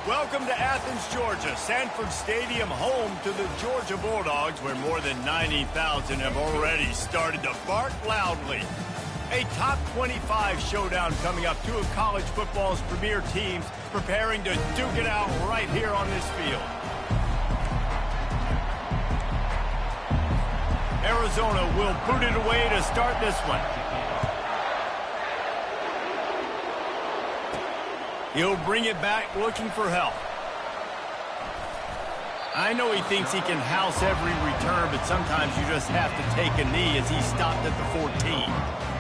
Welcome to Athens, Georgia, Sanford Stadium, home to the Georgia Bulldogs, where more than 90,000 have already started to bark loudly. A top 25 showdown coming up. Two of college football's premier teams preparing to duke it out right here on this field. Arizona will boot it away to start this one. He'll bring it back looking for help. I know he thinks he can house every return, but sometimes you just have to take a knee as he stopped at the 14.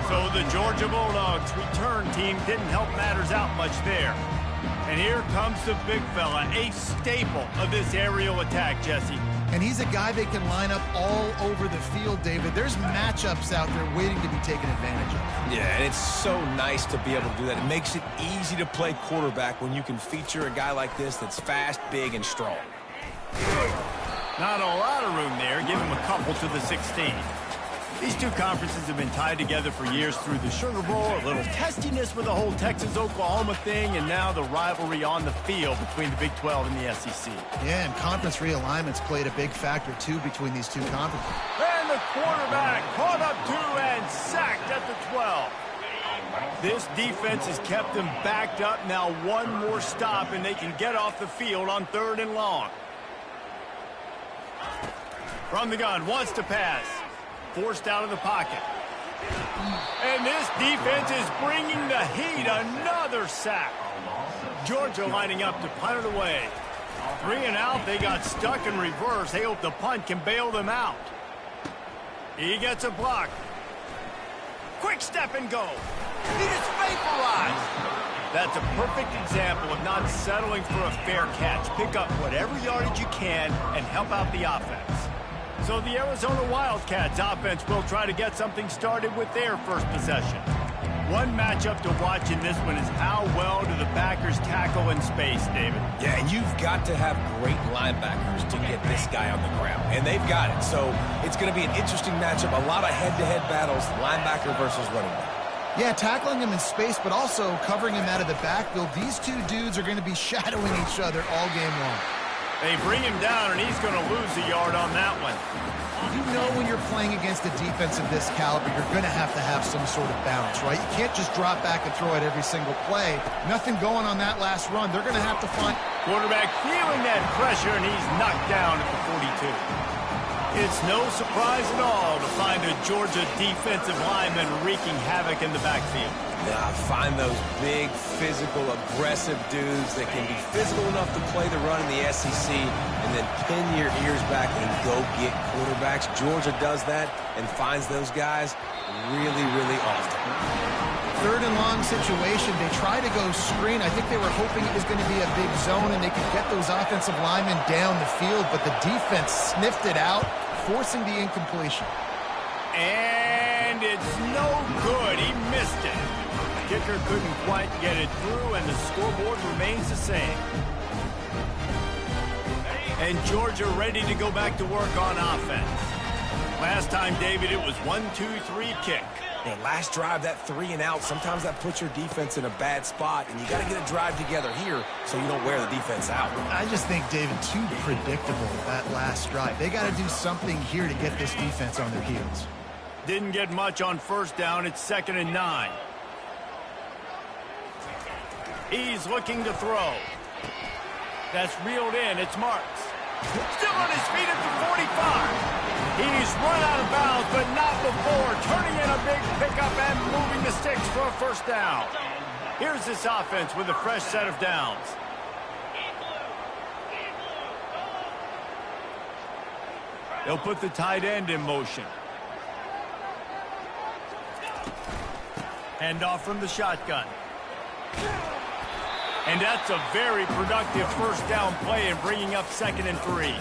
So the Georgia Bulldogs return team didn't help matters out much there. And here comes the big fella, a staple of this aerial attack, Jesse. And he's a guy they can line up all over the field, David. There's matchups out there waiting to be taken advantage of. Yeah, and it's so nice to be able to do that. It makes it easy to play quarterback when you can feature a guy like this that's fast, big, and strong. Not a lot of room there. Give him a couple to the 16. These two conferences have been tied together for years through the Sugar Bowl, a little testiness with the whole Texas-Oklahoma thing, and now the rivalry on the field between the Big 12 and the SEC. Yeah, and conference realignments played a big factor, too, between these two conferences. And the quarterback caught up to and sacked at the 12. This defense has kept them backed up. Now one more stop, and they can get off the field on 3rd and long. From the gun, wants to pass. Forced out of the pocket. And this defense is bringing the heat. Another sack. Georgia lining up to punt it away. 3 and out. They got stuck in reverse. They hope the punt can bail them out. He gets a block. Quick step and go. He is vaporized. That's a perfect example of not settling for a fair catch. Pick up whatever yardage you can and help out the offense. So the Arizona Wildcats offense will try to get something started with their first possession. One matchup to watch in this one is how well do the backers tackle in space, David? Yeah, and you've got to have great linebackers to get this guy on the ground, and they've got it. So it's going to be an interesting matchup, a lot of head-to-head battles, linebacker versus running back. Yeah, tackling him in space, but also covering him out of the backfield. These two dudes are going to be shadowing each other all game long. They bring him down, and he's going to lose a yard on that one. You know when you're playing against a defense of this caliber, you're going to have some sort of balance, right? You can't just drop back and throw it every single play. Nothing going on that last run. They're going to have to find... Quarterback feeling that pressure, and he's knocked down at the 42. It's no surprise at all to find a Georgia defensive lineman wreaking havoc in the backfield. Yeah, find those big, physical, aggressive dudes that can be physical enough to play the run in the SEC and then pin your ears back and go get quarterbacks. Georgia does that and finds those guys really, really often. 3rd and long situation. They try to go screen. I think they were hoping it was going to be a big zone and they could get those offensive linemen down the field, but the defense sniffed it out, forcing the incompletion. And it's no good. He missed it. Kicker couldn't quite get it through, and the scoreboard remains the same. And Georgia ready to go back to work on offense. Last time, David, it was 1-2-3 kick. Man, last drive, that 3 and out, sometimes that puts your defense in a bad spot, and you got to get a drive together here so you don't wear the defense out. I just think, David, too predictable that last drive. They got to do something here to get this defense on their heels. Didn't get much on 1st down. It's 2nd and 9. He's looking to throw. That's reeled in. It's Marks. Still on his feet at the 45. He's run out of bounds, but not before. Turning in a big pickup and moving the sticks for a 1st down. Here's this offense with a fresh set of downs. They'll put the tight end in motion. Hand off from the shotgun. And that's a very productive 1st down play and bringing up 2nd and 3.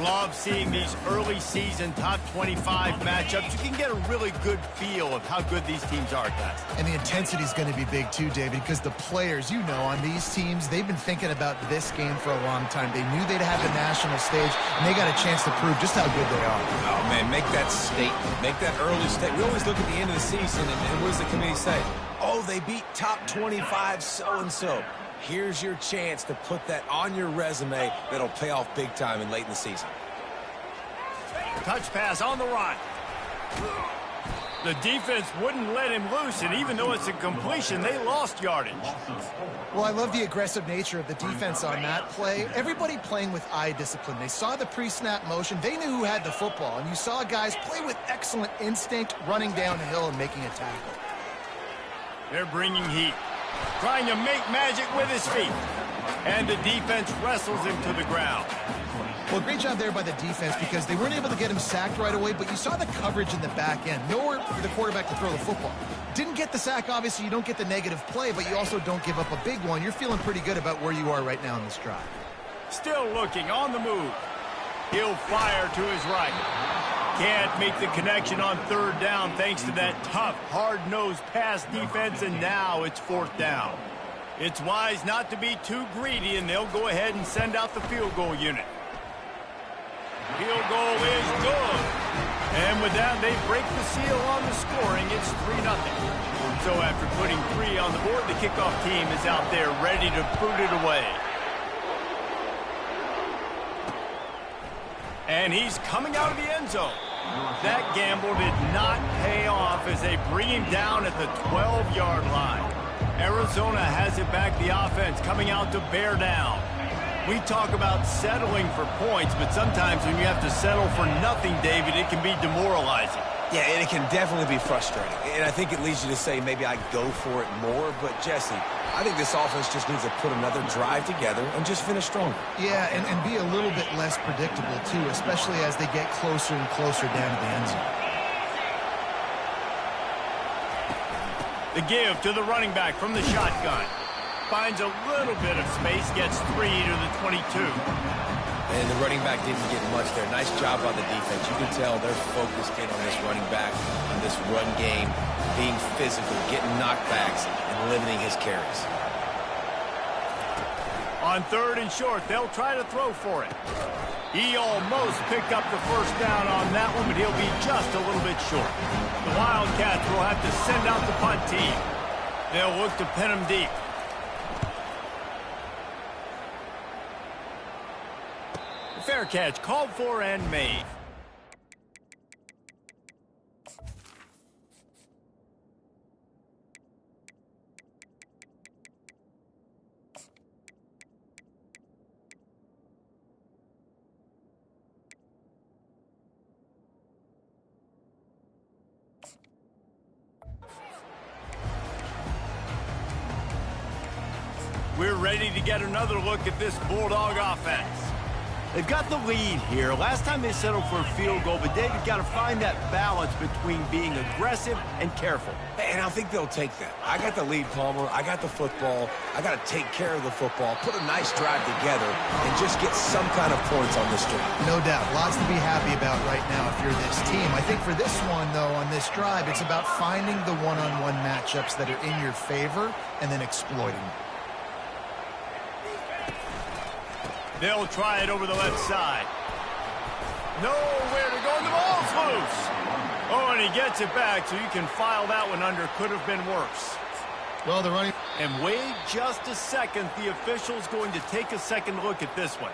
Love seeing these early season top 25 matchups. You can get a really good feel of how good these teams are, guys. And the intensity is going to be big too, David, because the players, you know, on these teams, they've been thinking about this game for a long time. They knew they'd have the national stage, and they got a chance to prove just how good they are. Oh, man, make that statement. Make that early statement. We always look at the end of the season, and what does the committee say? Oh, they beat top 25 so-and-so. Here's your chance to put that on your resume that'll pay off big time and late in the season. Touch pass on the run. The defense wouldn't let him loose, and even though it's a completion, they lost yardage. Well, I love the aggressive nature of the defense on that play. Everybody playing with eye discipline. They saw the pre-snap motion. They knew who had the football, and you saw guys play with excellent instinct, running down the hill and making a tackle. They're bringing heat, trying to make magic with his feet. And the defense wrestles him to the ground. Well, great job there by the defense because they weren't able to get him sacked right away, but you saw the coverage in the back end. Nowhere for the quarterback to throw the football. Didn't get the sack, obviously. You don't get the negative play, but you also don't give up a big one. You're feeling pretty good about where you are right now in this drive. Still looking on the move. He'll fire to his right. Can't make the connection on third down thanks to that tough, hard-nosed pass defense, and now it's fourth down. It's wise not to be too greedy, and they'll go ahead and send out the field goal unit. Field goal is good. And with that, they break the seal on the scoring. It's 3-0. So after putting 3 on the board, the kickoff team is out there ready to boot it away. And he's coming out of the end zone. That gamble did not pay off as they bring him down at the 12-yard line. Arizona has it back, the offense coming out to bear down. We talk about settling for points, but sometimes when you have to settle for nothing, David, it can be demoralizing. Yeah, and it can definitely be frustrating. And I think it leads you to say maybe I go for it more. But, Jesse, I think this offense just needs to put another drive together and just finish stronger. Yeah, and be a little bit less predictable, too, especially as they get closer and closer down to the end zone. The give to the running back from the shotgun. Finds a little bit of space, gets 3 to the 22. And the running back didn't get much there. Nice job by the defense. You can tell they're focused in on this running back, on this run game, being physical, getting knockbacks, and limiting his carries. On third and short, they'll try to throw for it. He almost picked up the first down on that one, but he'll be just a little bit short. The Wildcats will have to send out the punt team. They'll look to pin him deep. Fair catch called for and made. We're ready to get another look at this Bulldog offense. They've got the lead here. Last time they settled for a field goal, but David got to find that balance between being aggressive and careful. And I think they'll take that. I got the lead, Palmer. I got the football. I got to take care of the football, put a nice drive together, and just get some kind of points on this drive. No doubt. Lots to be happy about right now if you're this team. I think for this one, though, on this drive, it's about finding the one-on-one matchups that are in your favor and then exploiting them. They'll try it over the left side. Nowhere to go, and the ball's loose. Oh, and he gets it back, so you can file that one under. Could have been worse. Well, the running... And wait just a second. The official's going to take a second look at this one.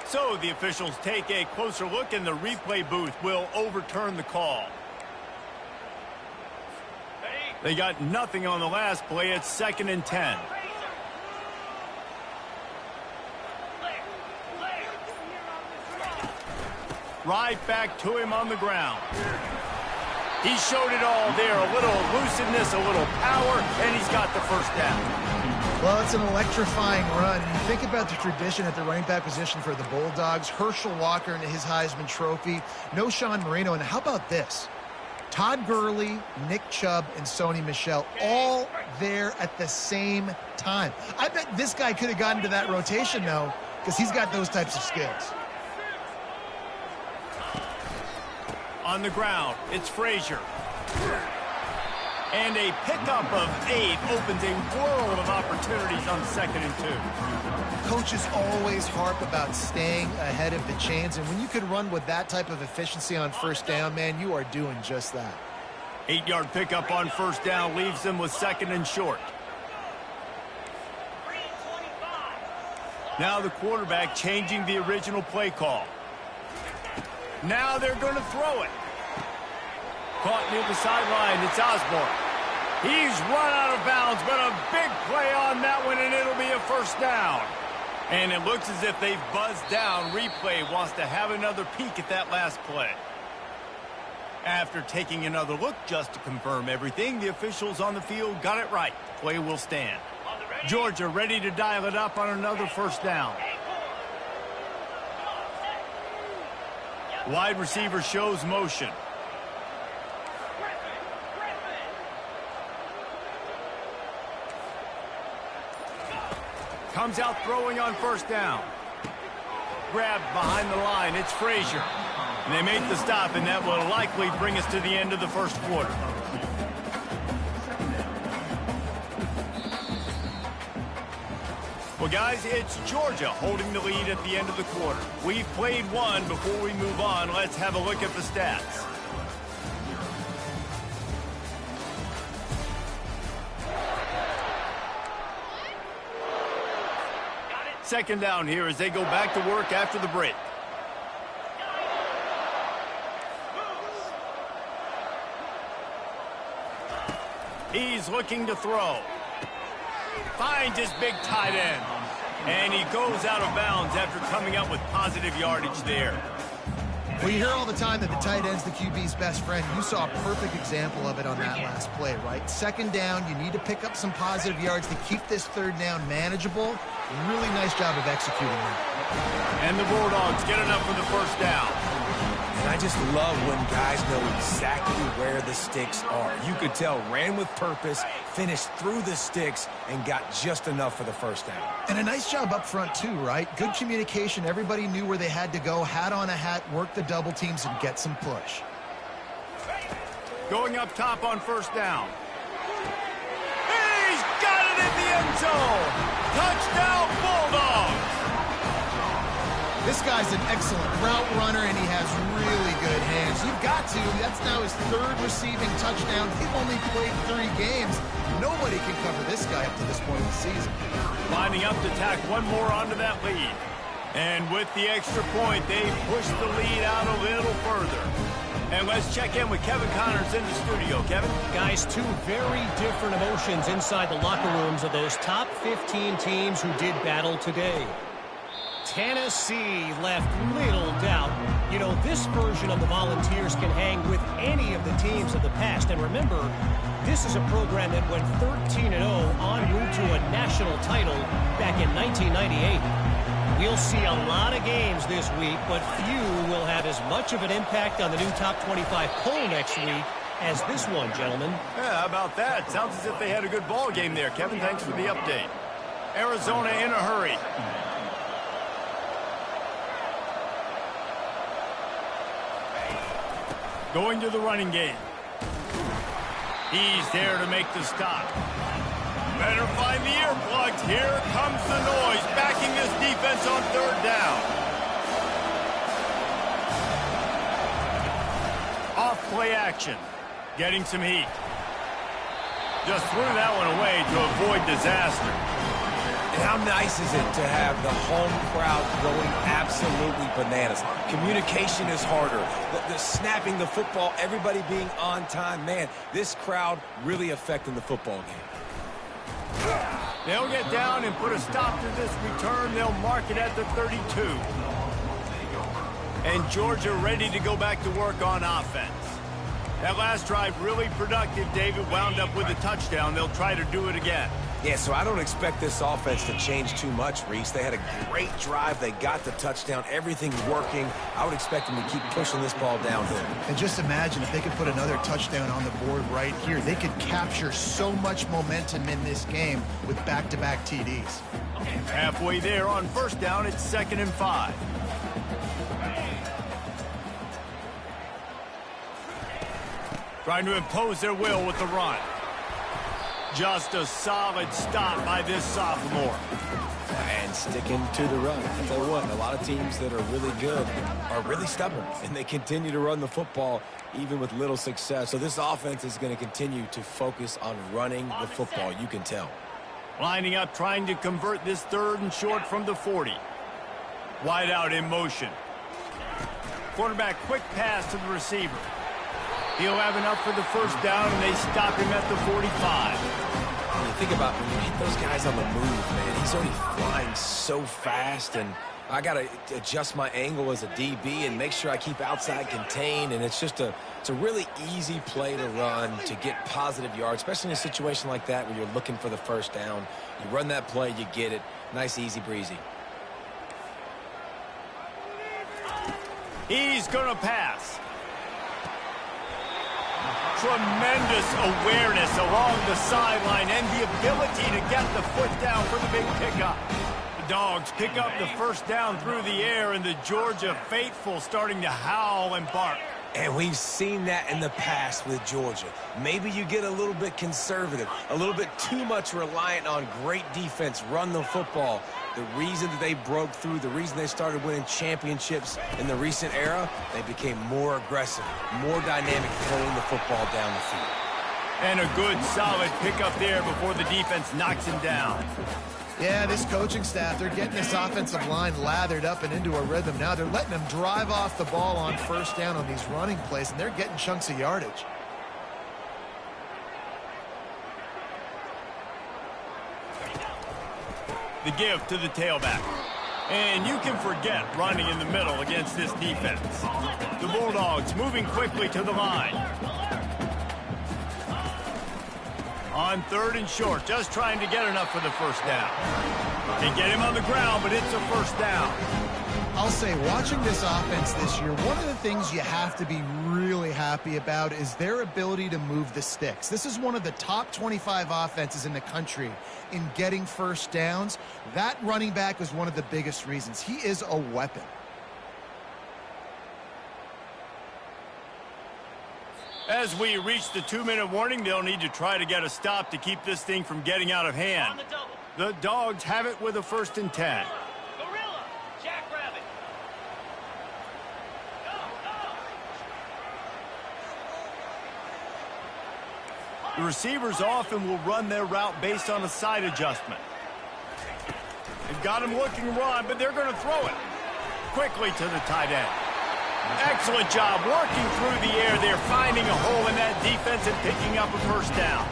So the officials take a closer look, and the replay booth will overturn the call. They got nothing on the last play. It's 2nd and 10. Right back to him on the ground. He showed it all there. A little elusiveness, a little power, and he's got the first down. Well, it's an electrifying run. And you think about the tradition at the running back position for the Bulldogs. Herschel Walker and his Heisman Trophy. No Sean Marino. And how about this? Todd Gurley, Nick Chubb, and Sony Michel all there at the same time. I bet this guy could have gotten to that rotation, though, because he's got those types of skills. On the ground, it's Frazier. And a pickup of 8 opens a world of opportunities on 2nd and 2. Coaches always harp about staying ahead of the chains, and when you can run with that type of efficiency on first down, man, you are doing just that. 8-yard pickup on first down leaves them with 2nd and short. Now the quarterback changing the original play call. Now they're going to throw it. Caught near the sideline. It's Osborne. He's run out of bounds, but a big play on that one, and it'll be a first down. And it looks as if they've buzzed down. Replay wants to have another peek at that last play. After taking another look just to confirm everything, the officials on the field got it right. Play will stand. Georgia ready to dial it up on another first down. Wide receiver shows motion. Comes out throwing on first down. Grabbed behind the line. It's Frazier. And they make the stop, and that will likely bring us to the end of the first quarter. Well, guys, it's Georgia holding the lead at the end of the quarter. We've played one. Before we move on, let's have a look at the stats. Second down here as they go back to work after the break. He's looking to throw. Finds his big tight end. And he goes out of bounds after coming up with positive yardage there. Well, you hear all the time that the tight end's the QB's best friend. You saw a perfect example of it on that last play, right? Second down, you need to pick up some positive yards to keep this third down manageable. Really nice job of executing that. And the Bulldogs get enough for the first down. And I just love when guys know exactly where the sticks are. You could tell ran with purpose, finished through the sticks, and got just enough for the first down. And a nice job up front, too, right? Good communication. Everybody knew where they had to go. Hat on a hat, work the double teams, and get some push. Going up top on first down. He's got it in the end zone. Touchdown, Bulldogs. This guy's an excellent route runner, and he has really good hands. You've got to. That's now his third receiving touchdown. He's only played 3 games. Nobody can cover this guy up to this point in the season. Lining up to tack one more onto that lead. And with the extra point, they push the lead out a little further. And let's check in with Kevin Connors in the studio. Kevin? Guys, 2 very different emotions inside the locker rooms of those top 15 teams who did battle today. Tennessee left little doubt. You know, this version of the Volunteers can hang with any of the teams of the past. And remember, this is a program that went 13-0 en route to a national title back in 1998. We'll see a lot of games this week, but few will have as much of an impact on the new top 25 poll next week as this one, gentlemen. Yeah, how about that? Sounds as if they had a good ball game there. Kevin, thanks for the update. Arizona in a hurry. Going to the running game. He's there to make the stop. Better find the earplugs. Here comes the noise, backing this defense on third down. Off play action. Getting some heat. Just threw that one away to avoid disaster. And how nice is it to have the home crowd going absolutely bananas? Communication is harder. The snapping the football, everybody being on time. Man, this crowd really affecting the football game. They'll get down and put a stop to this return. They'll mark it at the 32. And Georgia ready to go back to work on offense. That last drive really productive. David wound up with a touchdown. They'll try to do it again. Yeah, so I don't expect this offense to change too much, Reese. They had a great drive. They got the touchdown. Everything's working. I would expect them to keep pushing this ball downhill. And just imagine if they could put another touchdown on the board right here. They could capture so much momentum in this game with back-to-back TDs. Halfway there on first down, it's 2nd and 5. Trying to impose their will with the run. Just a solid stop by this sophomore. And sticking to the run. I'll tell you what, a lot of teams that are really good are really stubborn, and they continue to run the football even with little success. So this offense is going to continue to focus on running the football, you can tell. Lining up, trying to convert this 3rd and short from the 40. Wide out in motion. Quarterback, quick pass to the receiver. He'll have enough for the 1st down, and they stop him at the 45. When you think about when you hit those guys on the move, man, he's already flying so fast, and I got to adjust my angle as a DB and make sure I keep outside contained, and it's a really easy play to run to get positive yards, especially in a situation like that where you're looking for the 1st down. You run that play, you get it. Nice, easy breezy. He's going to pass. Tremendous awareness along the sideline and the ability to get the foot down for the big pickup. The Dogs pick up the 1st down through the air, and the Georgia faithful starting to howl and bark. And we've seen that in the past with Georgia. Maybe you get a little bit conservative, a little bit too much reliant on great defense, run the football. The reason that they broke through, the reason they started winning championships in the recent era, they became more aggressive, more dynamic, throwing the football down the field. And a good, solid pickup there before the defense knocks him down. Yeah, this coaching staff, they're getting this offensive line lathered up and into a rhythm now. They're letting them drive off the ball on 1st down on these running plays, and they're getting chunks of yardage. The give to the tailback. And you can forget running in the middle against this defense. The Bulldogs moving quickly to the line. On 3rd and short, just trying to get enough for the 1st down. They get him on the ground, but it's a 1st down. I'll say, watching this offense this year, one of the things you have to be really happy about is their ability to move the sticks. This is one of the top 25 offenses in the country in getting 1st downs. That running back is one of the biggest reasons. He is a weapon. As we reach the 2-minute warning, they'll need to try to get a stop to keep this thing from getting out of hand. The Dogs have it with a 1st and 10. Gorilla, Jackrabbit. The receivers often will run their route based on a side adjustment. They've got him looking run, but they're going to throw it quickly to the tight end. Excellent job working through the air there, finding a hole in that defense and picking up a 1st down.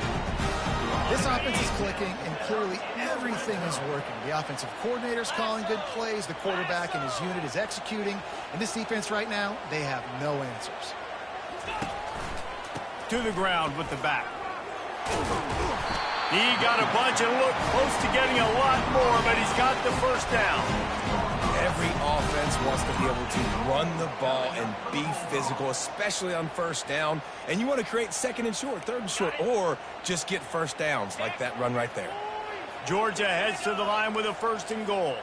This offense is clicking, and clearly everything is working. The offensive coordinator's calling good plays. The quarterback and his unit is executing. And this defense right now, they have no answers. To the ground with the back. He got a bunch and looked close to getting a lot more, but he's got the 1st down. Every offense wants to be able to run the ball and be physical, especially on 1st down. And you want to create 2nd and short, 3rd and short, or just get 1st downs like that run right there. Georgia heads to the line with a 1st and goal.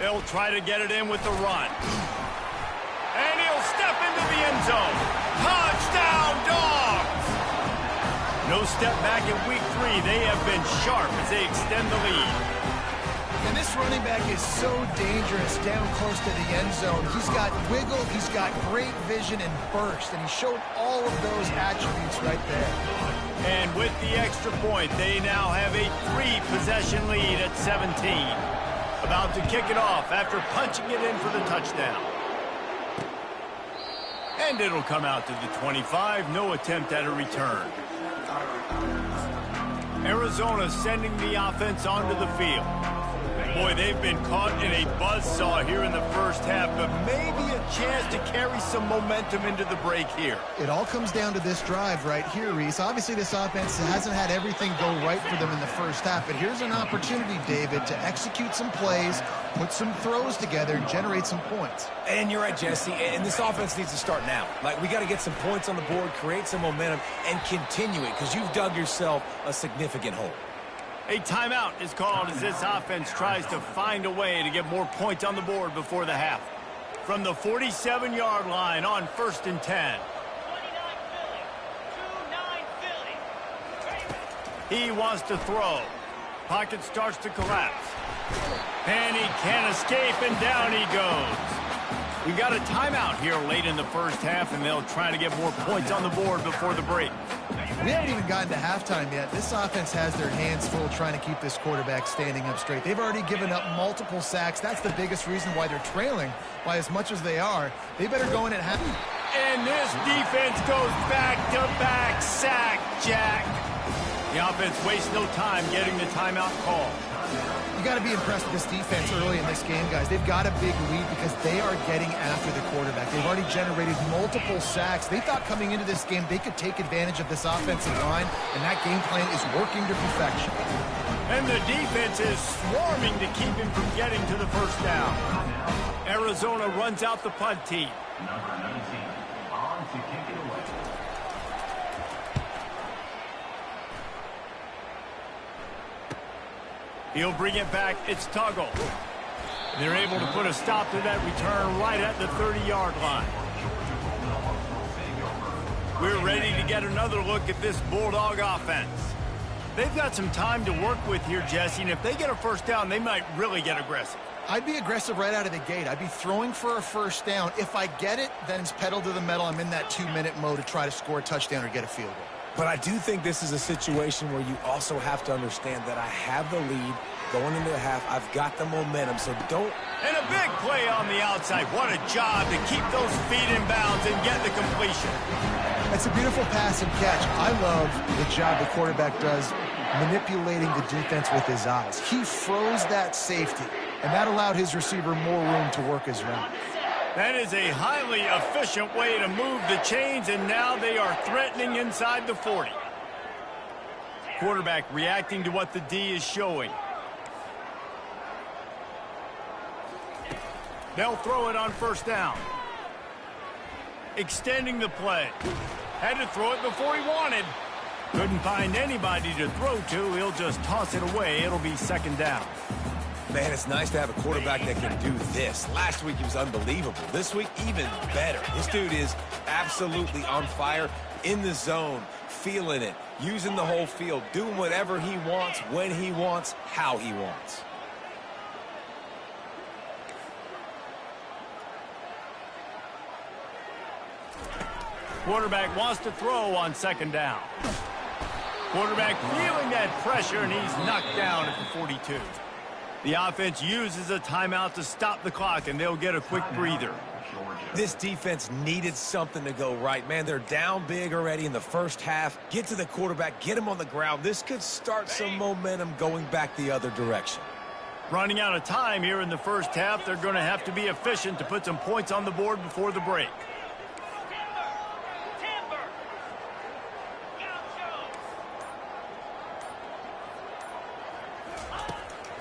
They'll try to get it in with the run. And he'll step into the end zone. Touchdown, Dogs! No step back in week 3. They have been sharp as they extend the lead. And this running back is so dangerous down close to the end zone. He's got wiggle, he's got great vision and burst, and he showed all of those attributes right there. And with the extra point, they now have a 3-possession lead at 17. About to kick it off after punching it in for the touchdown. And it'll come out to the 25. No attempt at a return. Arizona sending the offense onto the field. Boy, they've been caught in a buzzsaw here in the 1st half, but maybe a chance to carry some momentum into the break here. It all comes down to this drive right here, Reese. Obviously, this offense hasn't had everything go right for them in the 1st half, but here's an opportunity, David, to execute some plays, put some throws together, and generate some points. And you're right, Jesse, and this offense needs to start now. Like, we got to get some points on the board, create some momentum, and continue it, because you've dug yourself a significant hole. A timeout is called as this offense tries to find a way to get more points on the board before the half. From the 47-yard line on 1st and 10. He wants to throw. Pocket starts to collapse. And he can't escape, and down he goes. We got a timeout here late in the first half, and they'll try to get more points on the board before the break. We haven't even gotten to halftime yet. This offense has their hands full trying to keep this quarterback standing up straight. They've already given up multiple sacks. That's the biggest reason why they're trailing by as much as they are. They better go in at half. And this defense goes back-to-back sack, Jack. The offense wastes no time getting the timeout call. You got to be impressed with this defense early in this game, guys. They've got a big lead because they are getting after the quarterback. They've already generated multiple sacks. They thought coming into this game they could take advantage of this offensive line, and that game plan is working to perfection. And the defense is swarming to keep him from getting to the first down. Arizona runs out the punt team. Number 19, on to kick it away. He'll bring it back. It's Tuggle. They're able to put a stop to that return right at the 30-yard line. We're ready to get another look at this Bulldog offense. They've got some time to work with here, Jesse, and if they get a first down, they might really get aggressive. I'd be aggressive right out of the gate. I'd be throwing for a first down. If I get it, then it's pedal to the metal. I'm in that 2-minute mode to try to score a touchdown or get a field goal. But I do think this is a situation where you also have to understand that I have the lead going into the half. I've got the momentum, so don't... And a big play on the outside. What a job to keep those feet in bounds and get the completion. It's a beautiful pass and catch. I love the job the quarterback does manipulating the defense with his eyes. He froze that safety, and that allowed his receiver more room to work his route. That is a highly efficient way to move the chains, and now they are threatening inside the 40. Quarterback reacting to what the D is showing. They'll throw it on first down. Extending the play. Had to throw it before he wanted. Couldn't find anybody to throw to. He'll just toss it away. It'll be second down. Man, it's nice to have a quarterback that can do this. Last week he was unbelievable. This week, even better. This dude is absolutely on fire, in the zone, feeling it, using the whole field, doing whatever he wants, when he wants, how he wants. Quarterback wants to throw on second down. Quarterback feeling that pressure, and he's knocked down at the 42. The offense uses a timeout to stop the clock, and they'll get a quick breather. This defense needed something to go right. Man, they're down big already in the first half. Get to the quarterback, get him on the ground. This could start some momentum going back the other direction. Running out of time here in the first half, they're going to have to be efficient to put some points on the board before the break.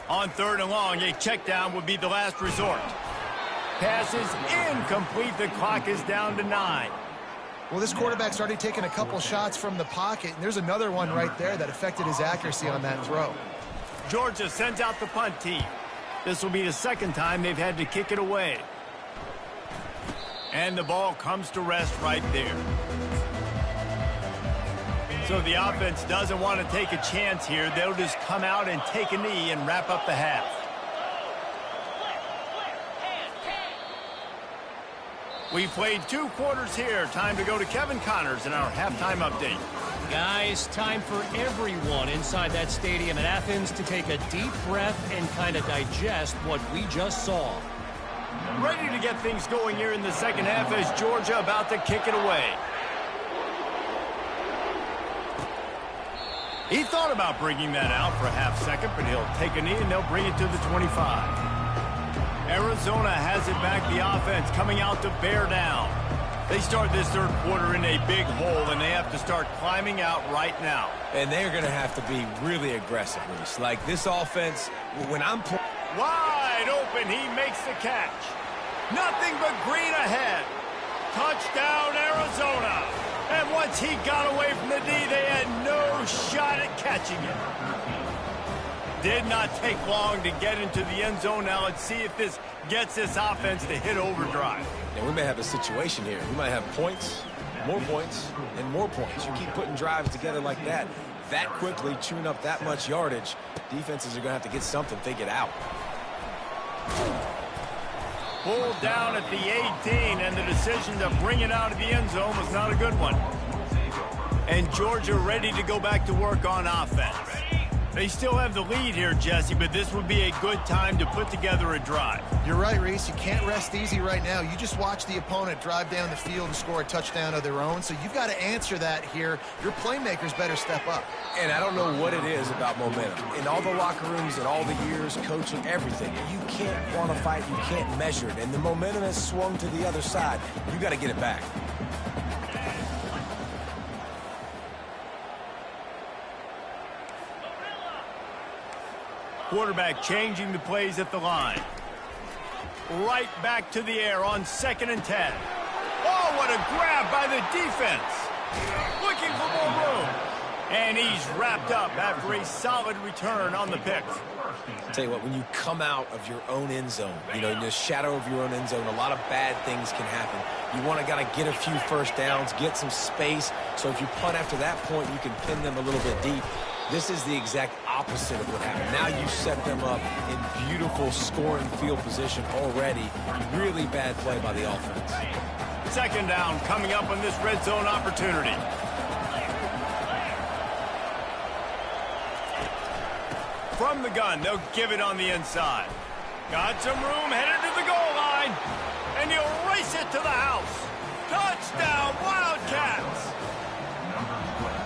On third and long, a check down would be the last resort. Pass is incomplete. The clock is down to 9. Well, this quarterback's already taken a couple shots from the pocket, and there's another one right there that affected his accuracy on that throw. Georgia sends out the punt team. This will be the second time they've had to kick it away. And the ball comes to rest right there. So the offense doesn't want to take a chance here. They'll just come out and take a knee and wrap up the half. We played 2 quarters here. Time to go to Kevin Connors in our halftime update. Guys, time for everyone inside that stadium in Athens to take a deep breath and kind of digest what we just saw. Ready to get things going here in the second half as Georgia about to kick it away. He thought about bringing that out for a half second, but he'll take a knee and they'll bring it to the 25. Arizona has it back. The offense coming out to bear down. They start this third quarter in a big hole, and they have to start climbing out right now. And they're going to have to be really aggressive, Reese. Like this offense, when I'm playing... Wide open, he makes the catch. Nothing but green ahead. Touchdown, Arizona. And once he got away from the D, they had no shot at catching it. Did not take long to get into the end zone. Now let's see if this gets this offense to hit overdrive. And we may have a situation here. We might have points, and more points. You keep putting drives together like that. that quickly, chewing up that much yardage, defenses are going to have to get something figured out. Pulled down at the 18, and the decision to bring it out of the end zone was not a good one. And Georgia ready to go back to work on offense. They still have the lead here, Jesse, but this would be a good time to put together a drive. You're right, Reese. You can't rest easy right now. You just watch the opponent drive down the field and score a touchdown of their own, so you've got to answer that here. Your playmakers better step up. And I don't know what it is about momentum. In all the locker rooms and all the years, coaching, everything, you can't quantify it, you can't measure it. And the momentum has swung to the other side. You got to get it back. Quarterback changing the plays at the line. Right back to the air on 2nd and 10. Oh, what a grab by the defense. Looking for more room. And he's wrapped up after a solid return on the pick. I'll tell you what, when you come out of your own end zone, in the shadow of your own end zone, a lot of bad things can happen. You want to get a few first downs, get some space, so if you punt after that point, you can pin them a little bit deep. This is the exact opposite of what happened. Now you set them up in beautiful scoring field position already. Really bad play by the offense. 2nd down coming up on this red zone opportunity. From the gun, they'll give it on the inside. Got some room, headed to the goal line. And he'll race it to the house. Touchdown, Wildcats!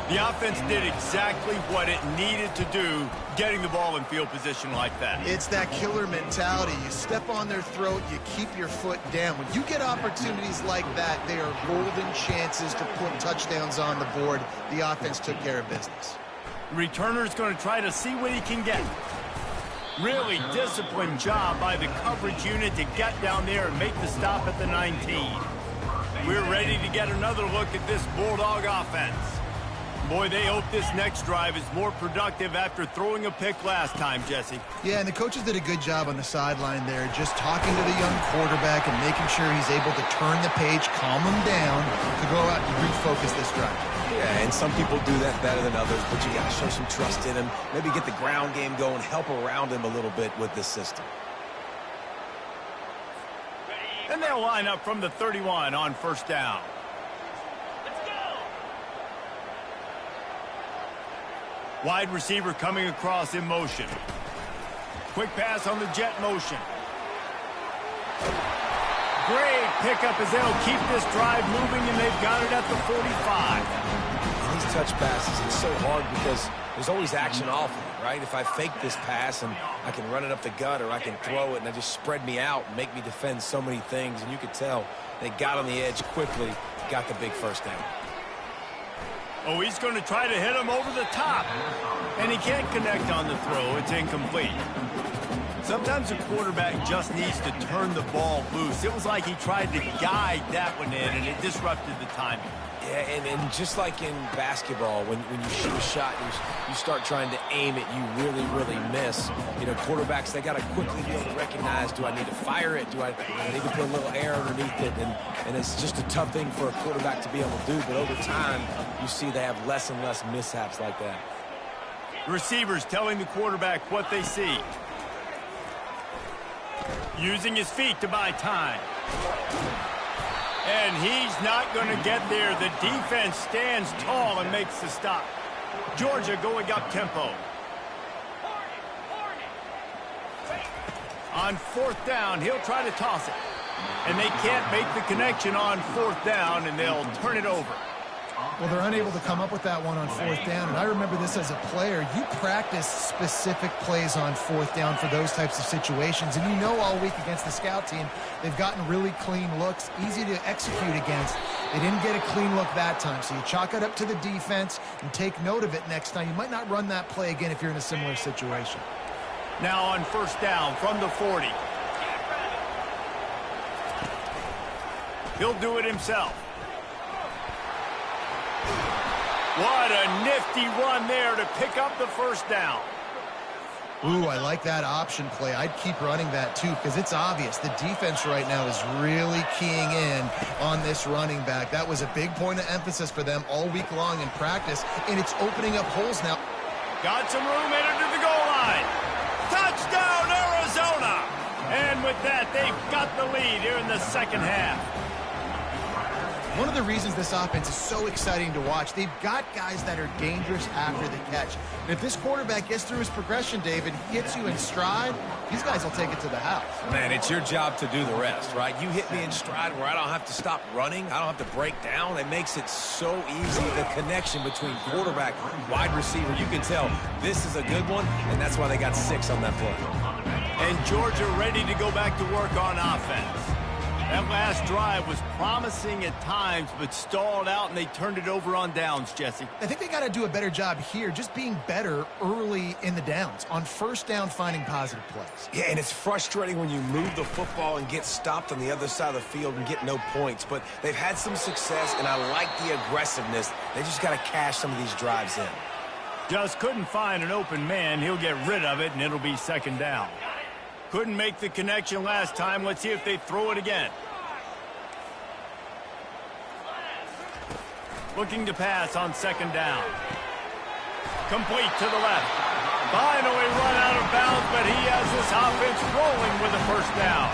The offense did exactly what it needed to do, getting the ball in field position like that. It's that killer mentality. You step on their throat, you keep your foot down. When you get opportunities like that, they are golden chances to put touchdowns on the board. The offense took care of business. The returner's going to try to see what he can get. Really disciplined job by the coverage unit to get down there and make the stop at the 19. We're ready to get another look at this Bulldog offense. Boy, they hope this next drive is more productive after throwing a pick last time, Jesse. Yeah, and the coaches did a good job on the sideline there, just talking to the young quarterback and making sure he's able to turn the page, calm him down, to go out and refocus this drive. Yeah, and some people do that better than others, but you got to show some trust in him, maybe get the ground game going, help around him a little bit with this system. And they'll line up from the 31 on 1st down. Wide receiver coming across in motion. Quick pass on the jet motion. Great pickup as they'll keep this drive moving, and they've got it at the 45. And these touch passes, it's so hard because there's always action off of it, right? If I fake this pass and I can run it up the gut, or I can throw it and I just spread me out and make me defend so many things, and you could tell they got on the edge quickly, got the big 1st down. Oh, he's going to try to hit him over the top. And he can't connect on the throw. It's incomplete. Sometimes a quarterback just needs to turn the ball loose. It was like he tried to guide that one in, and it disrupted the timing. Yeah, and just like in basketball, when you shoot a shot, you start trying to aim it, you really, really miss. Quarterbacks, they got to quickly be able to recognize, do I need to fire it? Do I need to put a little air underneath it? And it's just a tough thing for a quarterback to be able to do, but over time, you see they have less and less mishaps like that. Receivers telling the quarterback what they see. Using his feet to buy time. And he's not going to get there. The defense stands tall and makes the stop. Georgia going up tempo. On 4th down, he'll try to toss it. And they can't make the connection on 4th down, and they'll turn it over. Well, they're unable to come up with that one on 4th down, and I remember this as a player. You practice specific plays on 4th down for those types of situations, and all week against the scout team, they've gotten really clean looks, easy to execute against. They didn't get a clean look that time, so you chalk it up to the defense and take note of it next time. You might not run that play again if you're in a similar situation. Now on 1st down from the 40. He'll do it himself. What a nifty run there to pick up the 1st down. Ooh, I like that option play. I'd keep running that too because it's obvious the defense right now is really keying in on this running back. That was a big point of emphasis for them all week long in practice, and it's opening up holes now. Got some room headed to the goal line. Touchdown, Arizona! And with that, they've got the lead here in the second half. One of the reasons this offense is so exciting to watch, they've got guys that are dangerous after the catch. And if this quarterback gets through his progression, David, hits you in stride, these guys will take it to the house. Man, it's your job to do the rest, right? You hit me in stride where I don't have to stop running. I don't have to break down. It makes it so easy, the connection between quarterback, wide receiver. You can tell this is a good one, and that's why they got 6 on that play. And Georgia ready to go back to work on offense. That last drive was promising at times, but stalled out, and they turned it over on downs, Jesse. I think they got to do a better job here, just being better early in the downs, on first down finding positive plays. Yeah, and it's frustrating when you move the football and get stopped on the other side of the field and get no points, but they've had some success, and I like the aggressiveness. They just got to cash some of these drives in. Just couldn't find an open man. He'll get rid of it, and it'll be second down. Couldn't make the connection last time. Let's see if they throw it again. Looking to pass on second down. Complete to the left. Finally run out of bounds, but he has this offense rolling with a first down.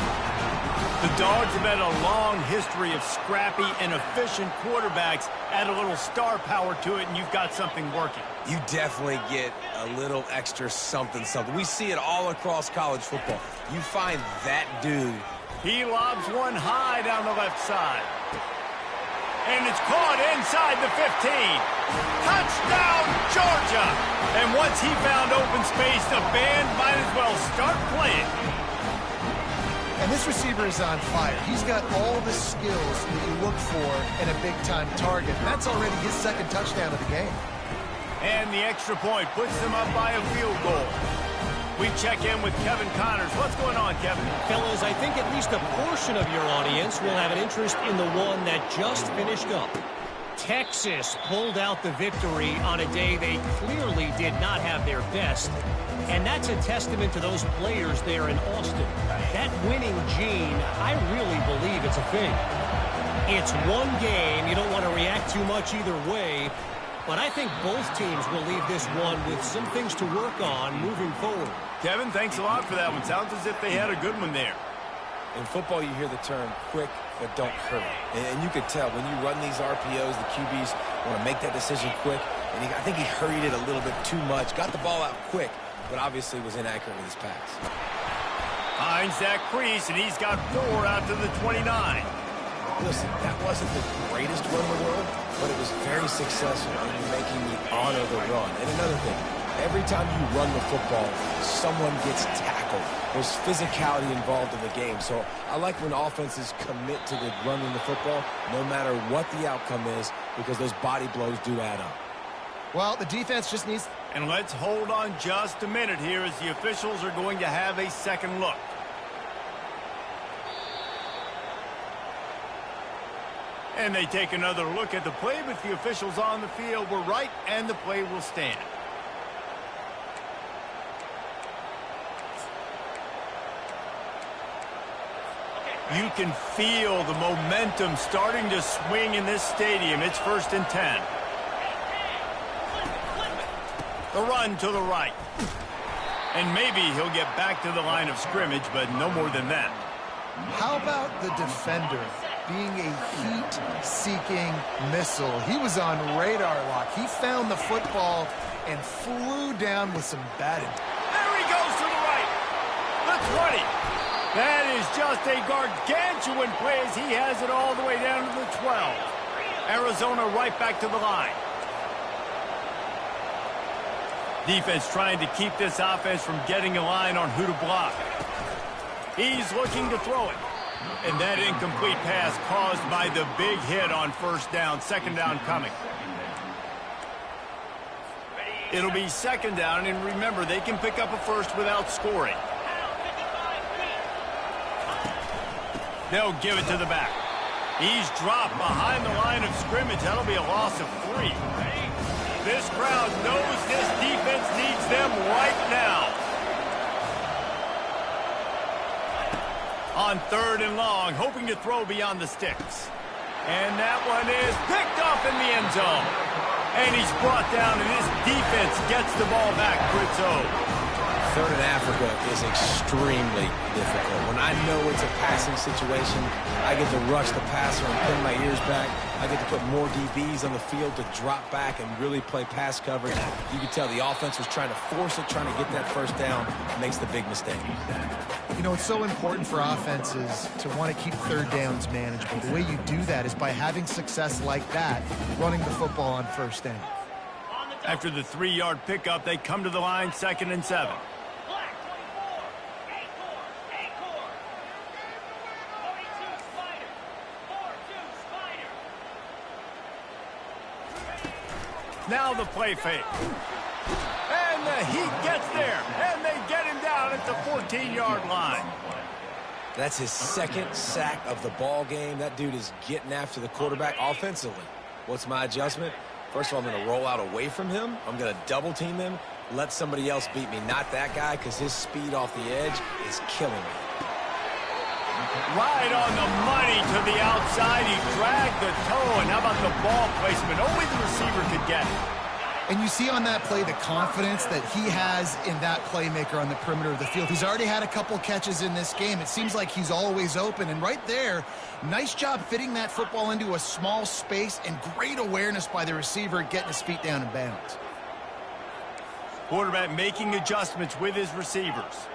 The Dogs have had a long history of scrappy and efficient quarterbacks. Add a little star power to it, and you've got something working. You definitely get a little extra something. We see it all across college football. You find that dude. He lobs one high down the left side. And it's caught inside the 15. Touchdown, Georgia! And once he found open space, the band might as well start playing. And this receiver is on fire. He's got all the skills that you look for in a big-time target. That's already his second touchdown of the game. And the extra point puts them up by a field goal. We check in with Kevin Connors. What's going on, Kevin? Fellas, I think at least a portion of your audience will have an interest in the one that just finished up. Texas pulled out the victory on a day they clearly did not have their best. And that's a testament to those players there in Austin. That winning gene, I really believe it's a thing. It's one game. You don't want to react too much either way. But I think both teams will leave this one with some things to work on moving forward. Kevin, thanks a lot for that one. Sounds as if they had a good one there. In football, you hear the term quick, but don't hurry. And you can tell when you run these RPOs, the QBs want to make that decision quick. And I think he hurried it a little bit too much. Got the ball out quick, but obviously was inaccurate with his pass. Finds that crease, and he's got 4 out to the 29. Listen, that wasn't the greatest run in the world, but it was very successful in making me honor the run. And another thing, every time you run the football, someone gets tackled. There's physicality involved in the game. So I like when offenses commit to the running the football, no matter what the outcome is, because those body blows do add up. Well, the defense just needs... And let's hold on just a minute here as the officials are going to have a second look. And they take another look at the play, but the officials on the field were right, and the play will stand. You can feel the momentum starting to swing in this stadium. It's 1st and 10. The run to the right. And maybe he'll get back to the line of scrimmage, but no more than that. How about the defender being a heat-seeking missile? He was on radar lock. He found the football and flew down with some batting. There he goes to the right. The 20. That is just a gargantuan play as he has it all the way down to the 12. Arizona right back to the line. Defense trying to keep this offense from getting a line on who to block. He's looking to throw it. And that incomplete pass caused by the big hit on first down. Second down coming. It'll be second down, and remember, they can pick up a first without scoring. They'll give it to the back. He's dropped behind the line of scrimmage. That'll be a loss of 3. This crowd knows this defense needs them right now. On 3rd and long, hoping to throw beyond the sticks. And that one is picked off in the end zone. And he's brought down, and his defense gets the ball back for its own. 3rd in Africa is extremely difficult. When I know it's a passing situation, I get to rush the passer and pin my ears back. I get to put more DBs on the field to drop back and really play pass coverage. You can tell the offense was trying to force it, trying to get that first down, makes the big mistake. You know, it's so important for offenses to want to keep 3rd downs manageable. The way you do that is by having success like that, running the football on 1st down. After the 3-yard pickup, they come to the line, 2nd and 7. Now the play fake. And the Heat gets there. And they get him down at the 14-yard line. That's his 2nd sack of the ball game. That dude is getting after the quarterback offensively. What's my adjustment? First of all, I'm going to roll out away from him. I'm going to double team him. Let somebody else beat me, not that guy, because his speed off the edge is killing me. Right on the money to the outside. He dragged the toe. And how about the ball placement? Only the receiver could get it. And you see on that play the confidence that he has in that playmaker on the perimeter of the field. He's already had a couple catches in this game. It seems like he's always open. And right there, nice job fitting that football into a small space and great awareness by the receiver getting his feet down in bounds. Quarterback making adjustments with his receivers.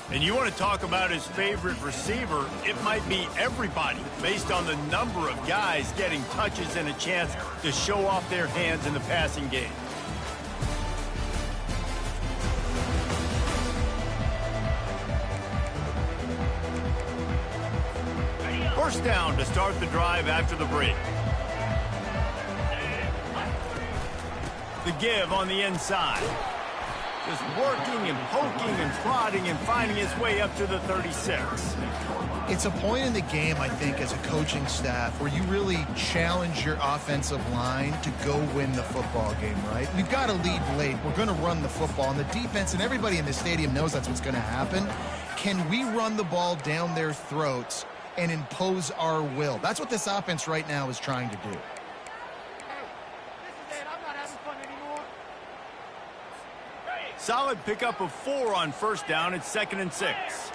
And you want to talk about his favorite receiver, it might be everybody, based on the number of guys getting touches and a chance to show off their hands in the passing game. First down to start the drive after the break. The give on the inside. Just working and poking and prodding and finding his way up to the 36. It's a point in the game, I think, as a coaching staff where you really challenge your offensive line to go win the football game, right? We've got to lead late. We're going to run the football. And the defense and everybody in the stadium knows that's what's going to happen. Can we run the ball down their throats and impose our will? That's what this offense right now is trying to do. Solid pickup of 4 on first down. It's 2nd and 6.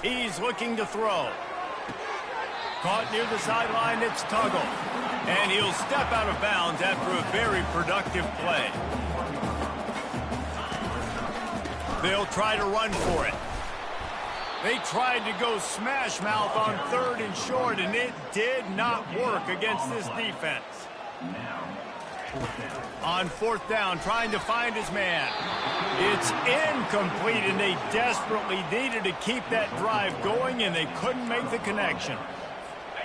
He's looking to throw. Caught near the sideline, it's Tuggle. And he'll step out of bounds after a very productive play. They'll try to run for it. They tried to go smash mouth on 3rd and short, and it did not work against this defense. On 4th down, trying to find his man. It's incomplete, and they desperately needed to keep that drive going, and they couldn't make the connection.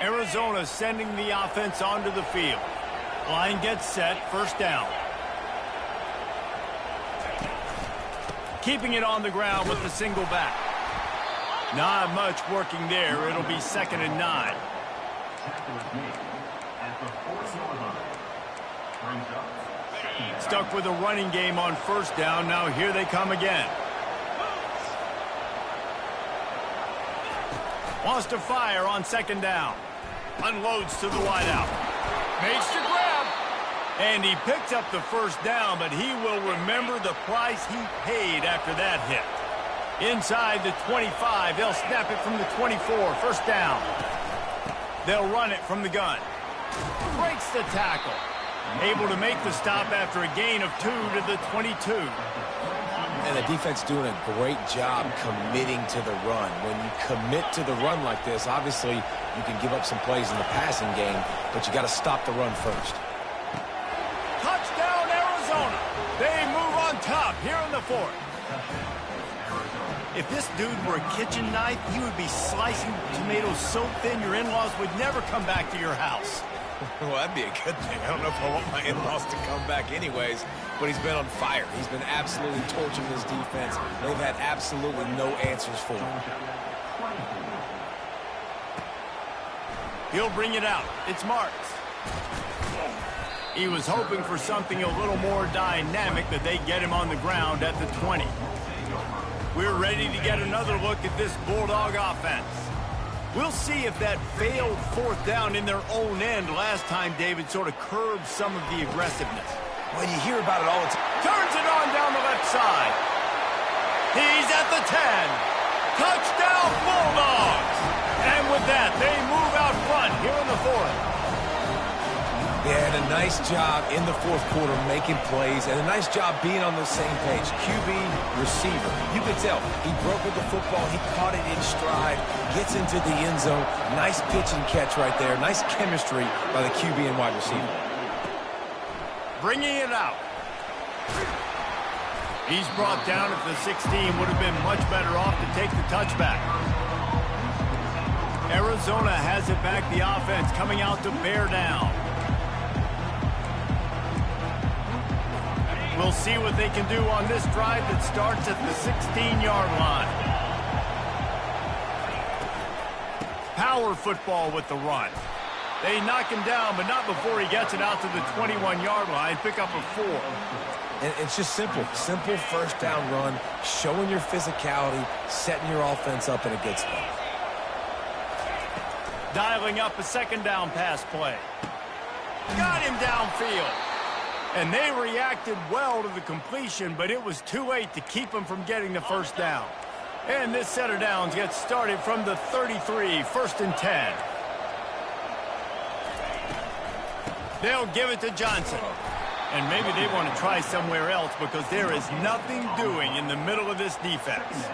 Arizona sending the offense onto the field. Line gets set, first down. Keeping it on the ground with the single back. Not much working there. It'll be 2nd and 9. Stuck with a running game on first down. Now here they come again. Wants to fire on 2nd down. Unloads to the wideout. Makes the grab. And he picks up the first down, but he will remember the price he paid after that hit. Inside the 25, they'll snap it from the 24, first down. They'll run it from the gun. Breaks the tackle. Able to make the stop after a gain of 2 to the 22. And the defense doing a great job committing to the run. When you commit to the run like this, obviously you can give up some plays in the passing game, but you got to stop the run first. Touchdown, Arizona. They move on top here in the 4th. If this dude were a kitchen knife, he would be slicing tomatoes so thin your in-laws would never come back to your house. Well, that'd be a good thing. I don't know if I want my in-laws to come back anyways, but he's been on fire. He's been absolutely torching this defense. They've had absolutely no answers for him. He'll bring it out. It's Marks. He was hoping for something a little more dynamic, that they get him on the ground at the 20. We're ready to get another look at this Bulldog offense. We'll see if that failed fourth down in their own end last time, David, sort of curbed some of the aggressiveness. Well, you hear about it all the time. Turns it on down the left side. He's at the 10. Touchdown, Bulldogs! And with that, they move out front here in the fourth. They had a nice job in the fourth quarter making plays, and a nice job being on the same page. QB, receiver. You could tell he broke with the football. He caught it in stride, gets into the end zone. Nice pitch and catch right there. Nice chemistry by the QB and wide receiver. Bringing it out. He's brought down at the 16. Would have been much better off to take the touchback. Arizona has it back. The offense coming out to bear down. We'll see what they can do on this drive that starts at the 16-yard line. Power football with the run. They knock him down, but not before he gets it out to the 21-yard line. Pick up a 4. And it's just simple. Simple first down run, showing your physicality, setting your offense up in a good spot. Dialing up a second down pass play. Got him downfield. And they reacted well to the completion, but it was too late to keep them from getting the first down. And this set of downs gets started from the 33, 1st and 10. They'll give it to Johnson. And maybe they want to try somewhere else because there is nothing doing in the middle of this defense.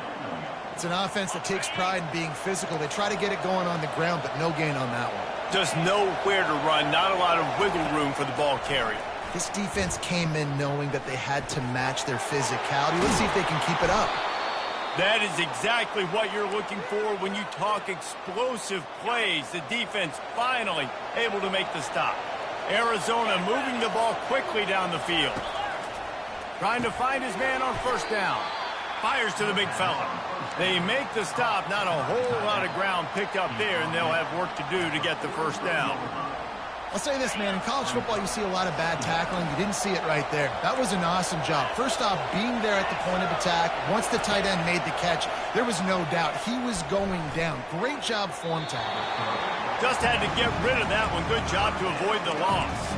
It's an offense that takes pride in being physical. They try to get it going on the ground, but no gain on that one. Just nowhere to run, not a lot of wiggle room for the ball carrier. This defense came in knowing that they had to match their physicality. Let's see if they can keep it up. That is exactly what you're looking for when you talk explosive plays. The defense finally able to make the stop. Arizona moving the ball quickly down the field. Trying to find his man on first down. Fires to the big fella. They make the stop. Not a whole lot of ground picked up there, and they'll have work to do to get the first down. I'll say this, man. In college football, you see a lot of bad tackling. You didn't see it right there. That was an awesome job. First off, being there at the point of attack. Once the tight end made the catch, there was no doubt he was going down. Great job form tackle. Just had to get rid of that one. Good job to avoid the loss.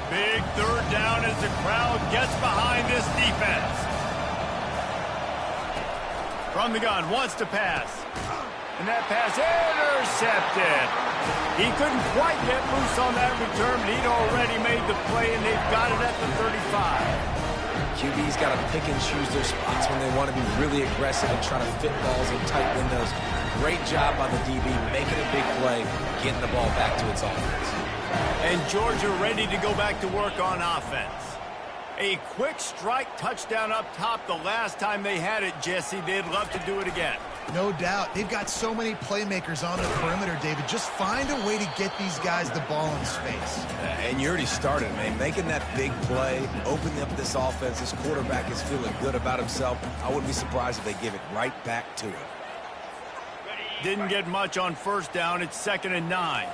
Big third down as the crowd gets behind this defense. From the gun, wants to pass. And that pass intercepted. He couldn't quite get loose on that return, but he'd already made the play, and they've got it at the 35. QB's got to pick and choose their spots when they want to be really aggressive and try to fit balls in tight windows. Great job by the DB, making a big play, getting the ball back to its offense. And Georgia ready to go back to work on offense. A quick strike touchdown up top the last time they had it, Jesse. They'd love to do it again. No doubt. They've got so many playmakers on the perimeter, David. Just find a way to get these guys the ball in space. And you already started, man. Making that big play, opening up this offense. This quarterback is feeling good about himself. I wouldn't be surprised if they give it right back to him. Didn't get much on first down. It's 2nd and 9.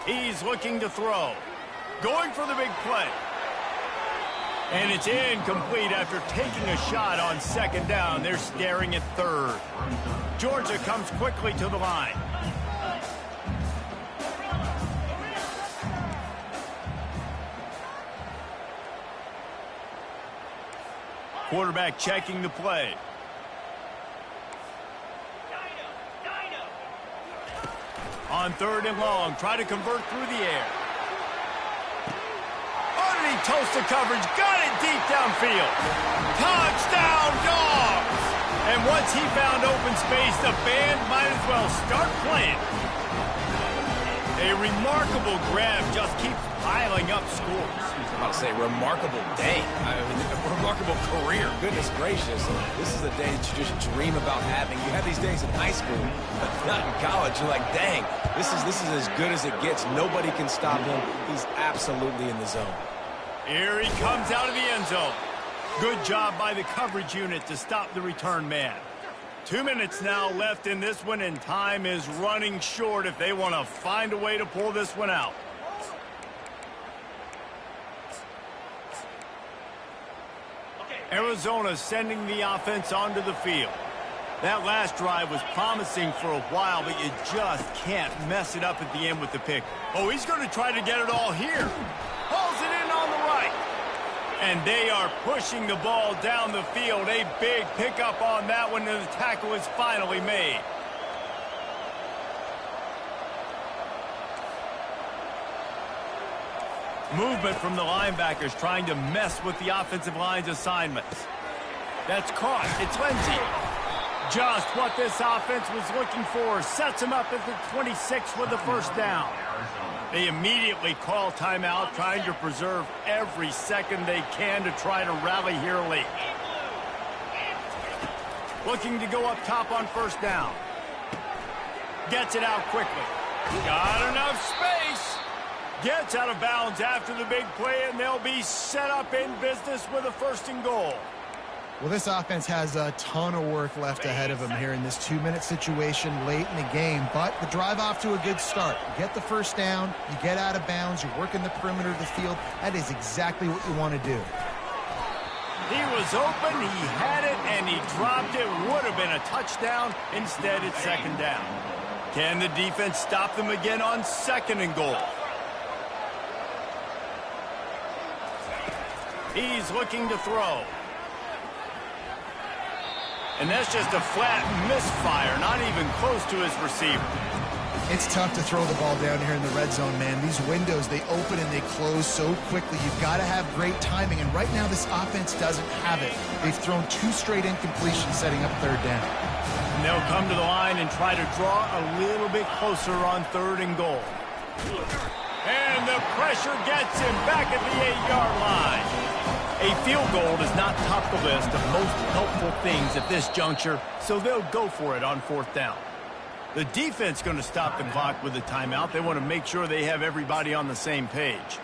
He's looking to throw. Going for the big play. And it's incomplete after taking a shot on 2nd down. They're staring at 3rd. Georgia comes quickly to the line. Quarterback checking the play. On 3rd and long, try to convert through the air. Underneath toasted coverage, got it deep downfield. Touchdown, Dogs! And once he found open space, the band might as well start playing. A remarkable grab just keeps piling up scores. I was about to say, remarkable day. I mean, a remarkable career. Goodness gracious. This is the day that you just dream about having. You have these days in high school, but not in college. You're like, dang, this is as good as it gets. Nobody can stop him. He's absolutely in the zone. Here he comes out of the end zone. Good job by the coverage unit to stop the return man. 2 minutes now left in this one, and time is running short if they want to find a way to pull this one out. Arizona sending the offense onto the field. That last drive was promising for a while, but you just can't mess it up at the end with the pick. Oh, he's going to try to get it all here. Hauls it in on the right. And they are pushing the ball down the field. A big pickup on that one, and the tackle is finally made. Movement from the linebackers trying to mess with the offensive line's assignments. That's caught. It's Lindsey. Just what this offense was looking for. Sets him up at the 26 with the first down. They immediately call timeout, trying to preserve every second they can to try to rally here late. Looking to go up top on first down. Gets it out quickly. Got enough space. Gets out of bounds after the big play, and they'll be set up in business with a 1st and goal. Well, this offense has a ton of work left ahead of them here in this 2-minute situation late in the game, but the drive off to a good start. You get the first down, you get out of bounds, you work in the perimeter of the field. That is exactly what you want to do. He was open, he had it, and he dropped it. Would have been a touchdown. Instead, it's 2nd down. Can the defense stop them again on 2nd and goal? He's looking to throw. And that's just a flat misfire, not even close to his receiver. It's tough to throw the ball down here in the red zone, man. These windows, they open and they close so quickly. You've got to have great timing, and right now this offense doesn't have it. They've thrown 2 straight incompletions setting up 3rd down. And they'll come to the line and try to draw a little bit closer on 3rd and goal. And the pressure gets him back at the 8-yard line. A field goal does not top the list of most helpful things at this juncture, so they'll go for it on 4th down. The defense going to stop the clock with a timeout. They want to make sure they have everybody on the same page.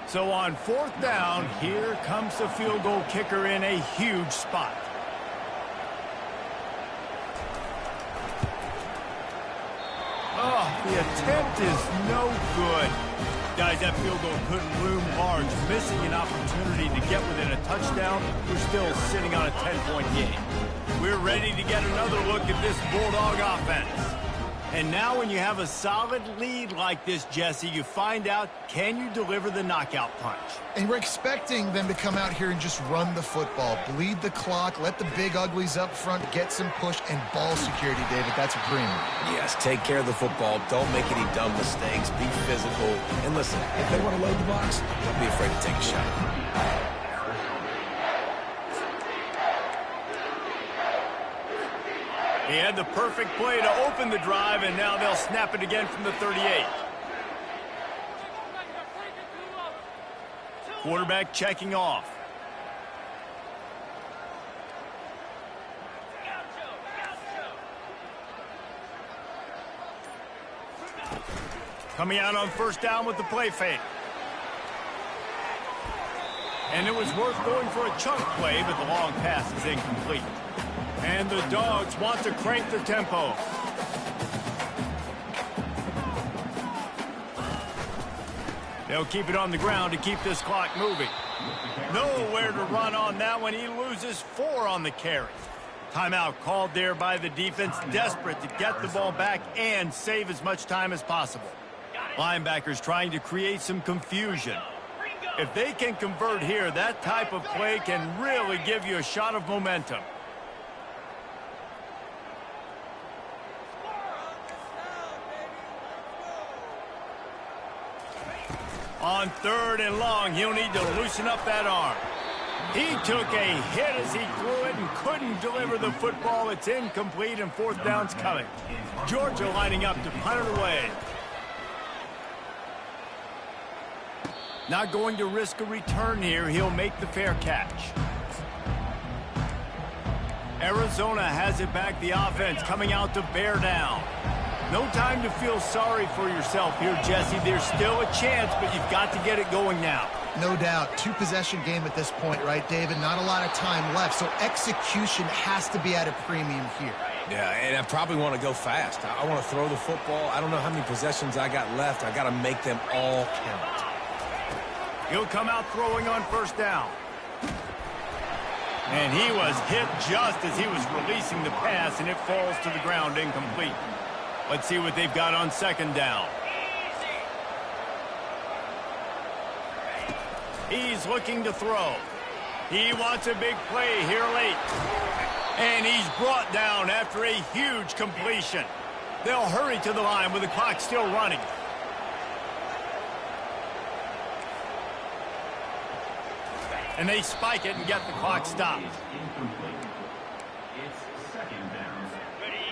So on 4th down, here comes the field goal kicker in a huge spot. Oh, the attempt is no good. Guys, that field goal couldn't loom large. Missing an opportunity to get within a touchdown. We're still sitting on a 10-point game. We're ready to get another look at this Bulldog offense. And now when you have a solid lead like this, Jesse, you find out, can you deliver the knockout punch? And we're expecting them to come out here and just run the football, bleed the clock, let the big uglies up front, get some push and ball security, David. That's a premium. Yes, take care of the football. Don't make any dumb mistakes. Be physical. And listen, if they want to load the box, don't be afraid to take a shot. He had the perfect play to open the drive, and now they'll snap it again from the 38. Quarterback checking off. Coming out on 1st down with the play fake. And it was worth going for a chunk play, but the long pass is incomplete. And the Dogs want to crank the tempo. They'll keep it on the ground to keep this clock moving. Nowhere to run on that one. He loses 4 on the carry. Timeout called there by the defense, desperate to get the ball back and save as much time as possible. Linebackers trying to create some confusion. If they can convert here, that type of play can really give you a shot of momentum. On 3rd and long, he'll need to loosen up that arm. He took a hit as he threw it and couldn't deliver the football. It's incomplete, and 4th down's coming. Georgia lining up to punt it away. Not going to risk a return here. He'll make the fair catch. Arizona has it back. The offense coming out to bear down. No time to feel sorry for yourself here, Jesse. There's still a chance, but you've got to get it going now. No doubt. Two-possession game at this point, right, David? Not a lot of time left, so execution has to be at a premium here. Yeah, and I probably want to go fast. I want to throw the football. I don't know how many possessions I got left. I got to make them all count. He'll come out throwing on first down. And he was hit just as he was releasing the pass, and it falls to the ground incomplete. Let's see what they've got on second down. He's looking to throw. He wants a big play here late. And he's brought down after a huge completion. They'll hurry to the line with the clock still running. And they spike it and get the clock stopped.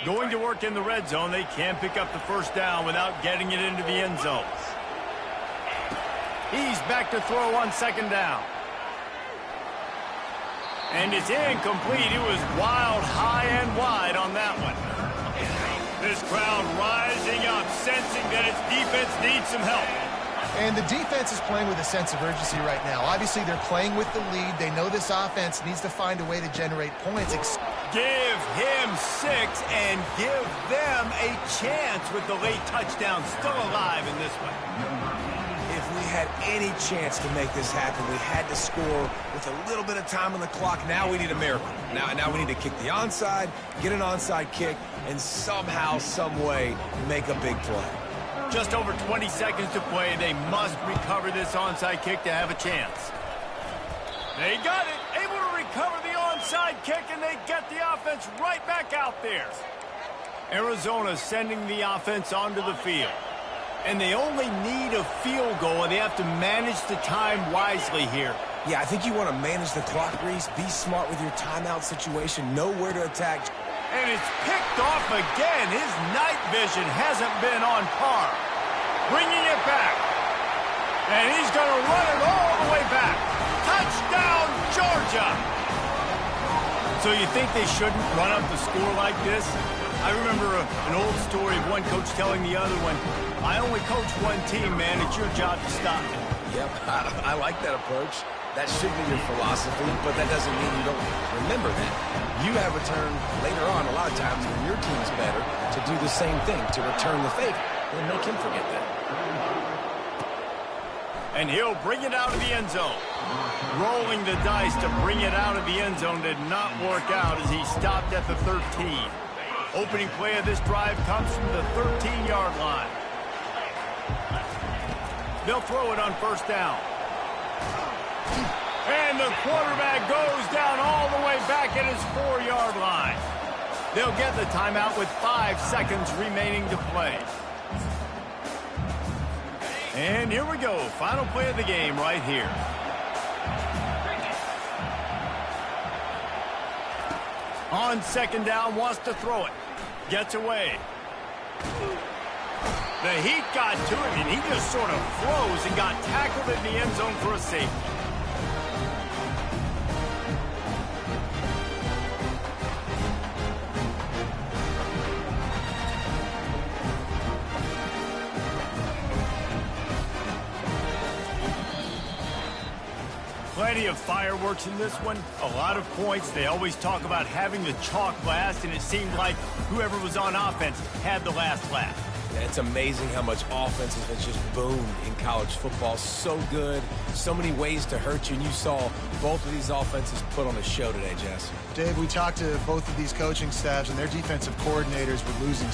Going to work in the red zone. They can't pick up the first down without getting it into the end zone. He's back to throw on second down. And it's incomplete. It was wild, high and wide on that one. This crowd rising up, sensing that its defense needs some help. And the defense is playing with a sense of urgency right now. Obviously, they're playing with the lead. They know this offense needs to find a way to generate points. Give him 6 and give them a chance with the late touchdown still alive in this one. If we had any chance to make this happen, we had to score with a little bit of time on the clock. Now we need a miracle. Now we need to kick the onside, get an onside kick, and somehow, some way, make a big play. Just over 20 seconds to play. They must recover this onside kick to have a chance. They got it. Able to recover the onside kick, and they get the offense right back out there. Arizona sending the offense onto the field. And they only need a field goal, and they have to manage the time wisely here. Yeah, I think you want to manage the clock, Reese. Be smart with your timeout situation. Know where to attack. And it's picked off again. His night vision hasn't been on par. Bringing it back. And he's going to run it all the way back. Touchdown, Georgia! So you think they shouldn't run up the score like this? I remember an old story of one coach telling the other one, I only coach one team, man. It's your job to stop it. Yep, I like that approach. That should be your philosophy, but that doesn't mean you don't remember that. You have a turn later on a lot of times when your team's better to do the same thing, to return the favor. And make him forget that. And he'll bring it out of the end zone. Rolling the dice to bring it out of the end zone did not work out as he stopped at the 13. Opening play of this drive comes from the 13-yard line. They'll throw it on first down. And the quarterback goes down all the way back at his 4-yard line. They'll get the timeout with 5 seconds remaining to play. And here we go. Final play of the game right here. On second down, wants to throw it. Gets away. The heat got to him, and he just sort of froze and got tackled in the end zone for a safety. Plenty of fireworks in this one. A lot of points. They always talk about having the chalk last, and it seemed like whoever was on offense had the last laugh. Yeah, it's amazing how much offense has just boomed in college football. So good. So many ways to hurt you, and you saw both of these offenses put on a show today, Jess. Dave, we talked to both of these coaching staffs, and their defensive coordinators were losing